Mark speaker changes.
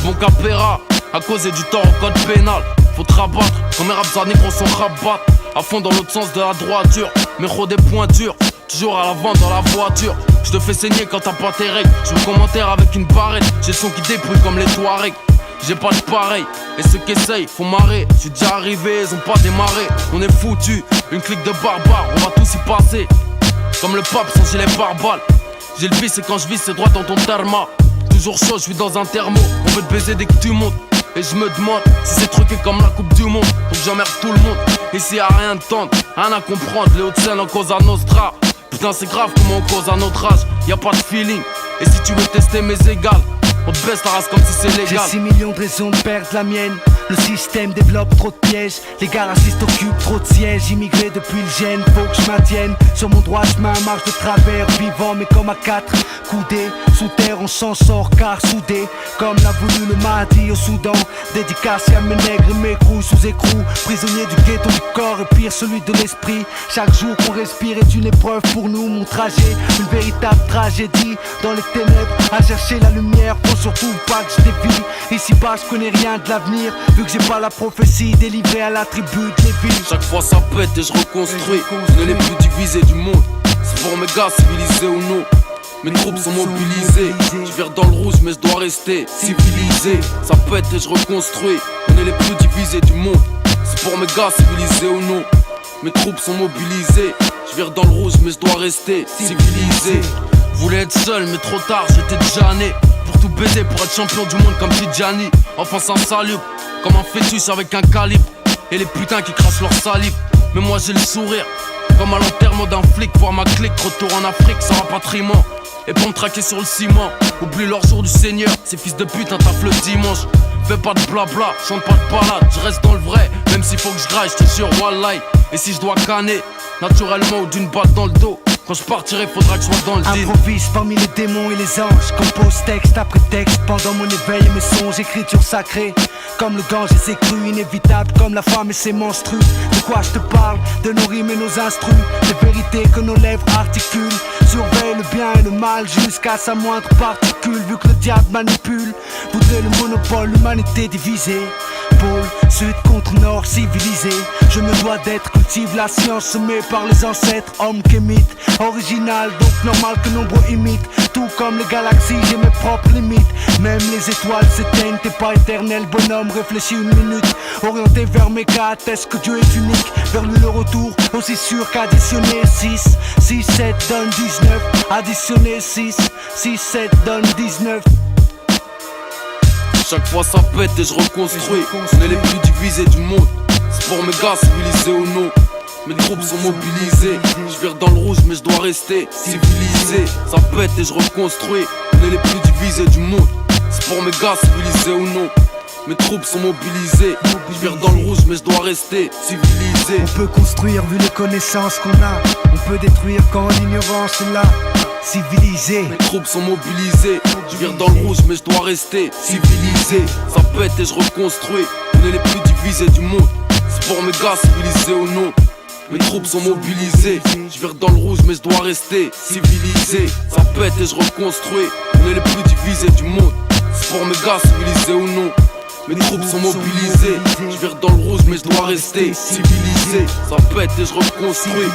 Speaker 1: bon capéra, à causer du tort au code pénal. Faut te rabattre, quand mes raps à négro sont rabattent. À fond dans l'autre sens de la droiture, mes rods des pointures. Toujours à l'avant dans la voiture. Je te fais saigner quand t'as pas tes règles. Je me commentaire avec une barrette. J'ai le son qui débrouille comme les Touaregs. J'ai pas de pareil, et ceux qui essayent, faut marrer. J'suis déjà arrivé, ils ont pas démarré. On est foutus, une clique de barbares, on va tous y passer. Comme le pape sans gilet pare-balles. J'ai le vice et quand je vis c'est droit dans ton therma. Toujours chaud, j'suis dans un thermo. On veut te baiser dès que tu montes. Et je me demande si c'est truqué comme la coupe du monde. Donc j'emmerde tout le monde, ici y'a rien de tendre. Rien à comprendre, les Hauts-de-Seine en cause à Nostra. Putain c'est grave comment on cause à notre âge. Y'a pas de feeling, et si tu veux tester mes égales, on te baisse ta race comme si c'est légal.
Speaker 2: J'ai 6 millions de raisons de perdre la mienne. Le système développe trop de pièges. Les gars racistes occupent trop de sièges. Immigré depuis le gène, faut que je maintienne sur mon droit chemin, marche de travers. Vivant mais comme à 4 coudées. Sous terre on s'en sort car soudé. Comme l'a voulu le Mahdi au Soudan. Dédicace à mes nègres et mes crews sous écrou. Prisonniers du ghetto du corps et pire celui de l'esprit. Chaque jour qu'on respire est une épreuve pour nous. Mon trajet, une véritable tragédie. Dans les ténèbres, à chercher la lumière. Faut surtout pas que je dévie. Ici bas je connais rien de l'avenir. Vu que j'ai pas la prophétie délivrée à la tribu de Lévi.
Speaker 1: Chaque fois ça pète et je reconstruis. On est les plus divisés du monde. C'est pour mes gars civilisés ou non. Mes troupes sont mobilisées. Je vire dans le rouge mais je dois rester civilisé. Ça pète et je reconstruis. On est les plus divisés du monde. C'est pour mes gars civilisés ou non. Mes troupes sont mobilisées. Je vire dans le rouge mais je dois rester civilisé. Voulais être seul mais trop tard j'étais déjà né. Pour tout baiser pour être champion du monde comme Tidjani. Enfin sans salut, comme un fœtus avec un calibre. Et les putains qui crachent leur salive. Mais moi j'ai le sourire, comme à l'enterrement d'un flic. Voir ma clique, retour en Afrique sans rapatriement. Et pour me traquer sur le ciment, oublie leur jour du Seigneur. Ces fils de pute taffent le dimanche. Fais pas de blabla, chante pas de balade. Je reste dans le vrai, même s'il faut que je graille, je te jure wallahi. Et si je dois canner, naturellement ou d'une balle dans le dos. Quand je partirai, faudra que je sois dans le deal.
Speaker 2: Improvise parmi les démons et les anges. Compose texte après texte pendant mon éveil et mes songes. Écriture sacrée, comme le Gange et ses crues. Inévitable comme la femme et ses menstrues. De quoi je te parle? De nos rimes et nos instrus. Des vérités que nos lèvres articulent. Surveille le bien et le mal jusqu'à sa moindre particule. Vu que le diable manipule, voudrait le monopole, l'humanité divisée. Pôle, sud contre nord, civilisé. Je me dois d'être, cultive la science semée par les ancêtres. Homme qu'émite, original, donc normal que nombreux imitent. Tout comme les galaxies, j'ai mes propres limites. Même les étoiles s'éteignent, t'es pas éternel, bonhomme, réfléchis une minute. Orienté vers mes cas, atteste que Dieu est unique. Vers lui le retour, aussi sûr qu'additionner 6, 6, 7 donne 19. Additionner 6, 6, 7 donne 19.
Speaker 1: Chaque fois ça pète et je reconstruis. On est les plus divisés du monde. C'est pour mes gars civilisés ou non. Mes troupes sont mobilisées. Je vire dans le rouge mais je dois rester civilisé. Ça pète et je reconstruis. On est les plus divisés du monde. C'est pour mes gars civilisés ou non. Mes troupes sont mobilisées. Je vire dans le rouge mais je dois rester civilisé.
Speaker 2: On peut construire vu les connaissances qu'on a. On peut détruire quand l'ignorance est là. Civilisé.
Speaker 1: Mes troupes sont mobilisées. Je vire dans le rouge mais je dois rester civilisé. Ça pète et je reconstruis. On est les plus divisés du monde. C'est pour mes gars civilisés ou non. Mes troupes sont mobilisées. Je vire dans le rouge mais je dois rester civilisé. Ça pète et je reconstruis. On est les plus divisés du monde. C'est pour mes gars civilisés ou non. Mes troupes sont mobilisées. Je vire dans le rouge mais je dois rester civilisé. Ça pète et je reconstruis.